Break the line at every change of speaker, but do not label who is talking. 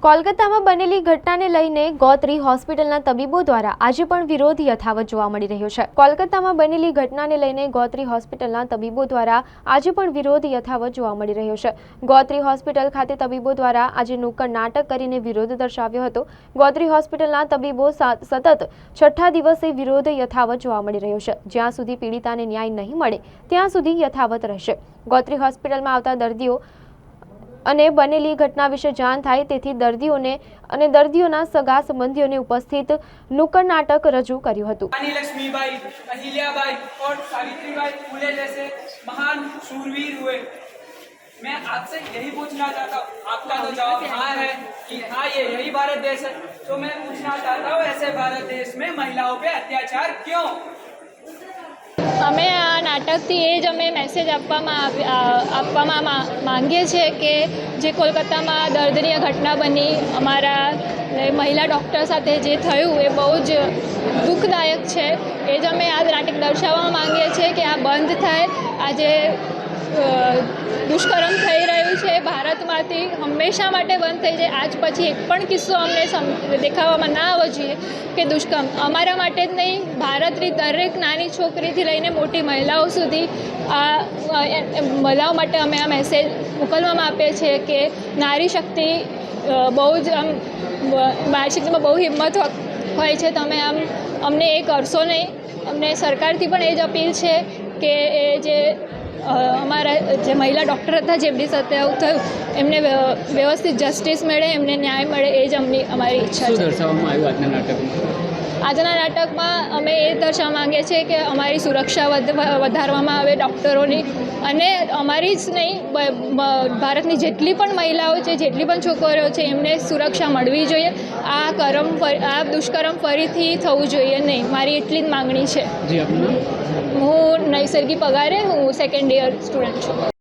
કોલકાતામાં બનેલી ઘટનાને લઈને ગોત્રી હોસ્પિટલના તબીબો દ્વારા આજે પણ વિરોધ યથાવત જોવા મળી રહ્યો છે। કોલકાતામાં બનેલી ઘટનાને લઈને ગોત્રી હોસ્પિટલના તબીબો દ્વારા આજે પણ વિરોધ યથાવત જોવા મળી રહ્યો છે। ગોત્રી હોસ્પિટલ ખાતે તબીબો દ્વારા આજે નુક્કડ નાટક કરીને વિરોધ દર્શાવ્યો હતો। ગોત્રી હોસ્પિટલના તબીબો સતત છઠ્ઠા દિવસે વિરોધ યથાવત જોવા મળી રહ્યો છે। જ્યાં સુધી પીડિતાને ન્યાય નહીં મળે ત્યાં સુધી યથાવત રહેશે। ગોત્રી હોસ્પિટલમાં આવતા દર્દીઓ અને બનેલી ઘટના વિશે જાણ થાય તેથી દર્દીઓને અને દર્દીઓના સગા સંબંધીઓને ઉપસ્થિત નુક્કડ નાટક રજૂ કર્યું હતું।
रानी लक्ष्मीबाई, अहिल्याबाई और सावित्रीबाई फुले जैसे महान शूरवीर हुए। मैं आपसे यही पूछना चाहता हूँ, आपका तो जवाब हाँ है कि हाँ ये यही भारत देश है, तो मैं पूछना चाहता हूँ ऐसे भारत देश में महिलाओं पे अत्याचार क्यों?
અમે આ નાટકથી એ જ અમે મેસેજ આપવામાં માંગીએ છીએ કે જે કોલકાતામાં દર્દનીય ઘટના બની અમારા મહિલા ડૉક્ટર સાથે જે થયું એ બહુ જ દુઃખદાયક છે। એ જ અમે આ નાટક દર્શાવવા માંગીએ છીએ કે આ બંધ થાય। આજે દુષ્કર્મ થઈ રહ્યું છે ભારતમાંથી હંમેશા માટે બંધ થઈ જાય। આજ પછી એક પણ કિસ્સો અમને દેખાવામાં ના આવવો જોઈએ કે દુષ્કર્મ અમારા માટે જ નહીં, ભારતની દરેક નાની છોકરીથી લઈને મોટી મહિલાઓ સુધી આ મહિલાઓ માટે અમે આ મેસેજ મોકલવામાં આપીએ છીએ કે નારી શક્તિ બહુ જ આમ નારી શક્તિમાં બહુ હિંમત હોય છે। તમે આમ અમને એ કરશો નહીં। અમને સરકારથી પણ એ જ અપીલ છે કે એ જે અમારા જે મહિલા ડૉક્ટર હતા જેમની સાથે આવું થયું એમને વ્યવસ્થિત જસ્ટિસ મળે, એમને ન્યાય મળે, એ જ અમારી ઈચ્છા છે। આજના નાટકમાં અમે એ દર્શાવવા માંગીએ છીએ કે અમારી સુરક્ષા વધારવામાં આવે ડૉક્ટરોની, અને અમારી જ નહીં ભારતની જેટલી પણ મહિલાઓ છે, જેટલી પણ છોકરીઓ છે એમને સુરક્ષા મળવી જોઈએ। આ દુષ્કર્મ ફરીથી થવું જોઈએ નહીં, મારી એટલી જ માગણી છે। હું નૈસર્ગી પગારે, હું સેકન્ડ યર સ્ટુડન્ટ છું।